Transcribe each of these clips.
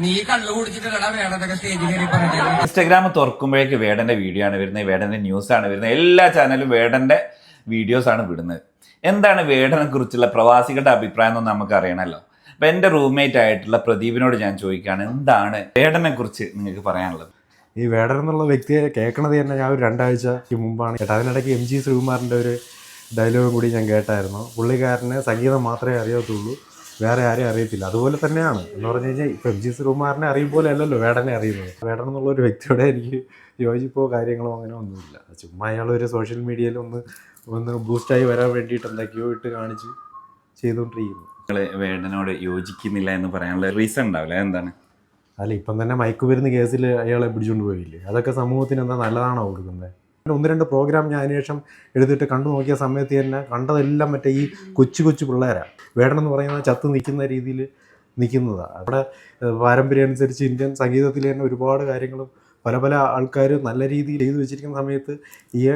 നീ കള്ളു കുടിച്ചിട്ടുള്ള വേടനൊക്കെ സ്റ്റേജിൽ കയറി പറഞ്ഞത്. ഇൻസ്റ്റാഗ്രാം തുറക്കുമ്പോഴേക്ക് വേടന്റെ വീഡിയോ ആണ് വരുന്നത്, വേടന്റെ ന്യൂസ് ആണ് വരുന്നത്. എല്ലാ ചാനലും വേടന്റെ വീഡിയോസ് ആണ് വിടുന്നത്. എന്താണ് വേടനെ കുറിച്ചുള്ള പ്രവാസികളുടെ അഭിപ്രായം എന്നൊന്നും നമുക്ക് അറിയണമല്ലോ. അപ്പൊ എന്റെ റൂംമേറ്റ് ആയിട്ടുള്ള പ്രദീപിനോട് ഞാൻ ചോദിക്കുകയാണ്, എന്താണ് വേടനെ കുറിച്ച് നിങ്ങൾക്ക് പറയാനുള്ളത്? ഈ വേടൻ എന്നുള്ള വ്യക്തിയെ കേൾക്കണത് തന്നെ ഞാൻ ഒരു 2 ആഴ്ചയ്ക്ക് മുമ്പാണ് കേട്ടത്. അതിനിടയ്ക്ക് MG ശ്രീകുമാറിൻ്റെ ഒരു ഡയലോഗും കൂടി ഞാൻ കേട്ടായിരുന്നു. പുള്ളിക്കാരന് സംഗീതം മാത്രമേ അറിയത്തുള്ളൂ, വേറെ ആരെയും അറിയത്തില്ല. അതുപോലെ തന്നെയാണ് എന്ന് പറഞ്ഞു കഴിഞ്ഞാൽ ഇപ്പോൾ MG ശ്രീകുമാറിനെ അറിയുമ്പോൾ അല്ലല്ലോ വേടനെ അറിയുന്നത്. വേടൻ എന്നുള്ള ഒരു വ്യക്തിയോടെ എനിക്ക് യോജിപ്പോ കാര്യങ്ങളോ അങ്ങനെ ഒന്നുമില്ല. ചുമ്മാ അയാളൊരു സോഷ്യൽ മീഡിയയിൽ ഒന്ന് ബൂസ്റ്റായി വരാൻ വേണ്ടിയിട്ട് എന്തൊക്കെയോ ഇട്ട് കാണിച്ച് ചെയ്തുകൊണ്ടിരിക്കുന്നു. നിങ്ങൾ വേടനോട് യോജിക്കുന്നില്ല എന്ന് പറയാനുള്ള റീസൺ ഉണ്ടാവില്ല, എന്താണ്? അല്ല, ഇപ്പം തന്നെ മയക്കുമരുന്ന് കേസിൽ അയാളെ പിടിച്ചുകൊണ്ട് പോയില്ലേ, അതൊക്കെ സമൂഹത്തിന് എന്താ നല്ലതാണോ കൊടുക്കുന്നത്? 1-2 പ്രോഗ്രാം ഞാൻ അതിനുശേഷം എടുത്തിട്ട് കണ്ടു നോക്കിയ സമയത്ത് തന്നെ കണ്ടതെല്ലാം മറ്റേ ഈ കൊച്ചു പിള്ളേരാണ്. വേടനെന്ന് പറയുന്നത് ചത്ത് നിൽക്കുന്ന രീതിയിൽ നിൽക്കുന്നതാണ്. അവിടെ പാരമ്പര്യം അനുസരിച്ച് ഇന്ത്യൻ സംഗീതത്തിൽ തന്നെ ഒരുപാട് കാര്യങ്ങളും പല ആൾക്കാരും നല്ല രീതിയിൽ ചെയ്തു വെച്ചിരിക്കുന്ന സമയത്ത്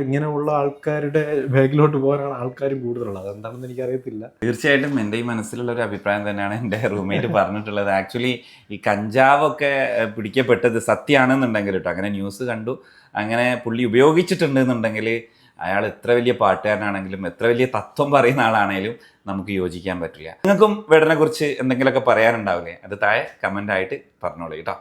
ഇങ്ങനെയുള്ള ആൾക്കാരുടെ ബാഗിലോട്ട് പോകാനാണ് ആൾക്കാരും കൂടുതലുള്ളത്. അതെന്താണെന്ന് എനിക്കറിയത്തില്ല. തീർച്ചയായിട്ടും എൻ്റെ ഈ മനസ്സിലുള്ള ഒരു അഭിപ്രായം തന്നെയാണ് എൻ്റെ റൂംമേറ്റ് പറഞ്ഞിട്ടുള്ളത്. ആക്ച്വലി ഈ കഞ്ചാവൊക്കെ പിടിക്കപ്പെട്ടത് സത്യമാണെന്നുണ്ടെങ്കിൽ കേട്ടോ, അങ്ങനെ ന്യൂസ് കണ്ടു, അങ്ങനെ പുള്ളി ഉപയോഗിച്ചിട്ടുണ്ട് എന്നുണ്ടെങ്കിൽ അയാൾ എത്ര വലിയ പാട്ടുകാരനാണെങ്കിലും എത്ര വലിയ തത്വം പറയുന്ന ആളാണെങ്കിലും നമുക്ക് യോജിക്കാൻ പറ്റില്ല. നിങ്ങൾക്കും വേടനെ കുറിച്ച് എന്തെങ്കിലുമൊക്കെ പറയാനുണ്ടാവില്ലേ? അത് താഴെ കമൻ്റായിട്ട് പറഞ്ഞോളൂ കേട്ടോ.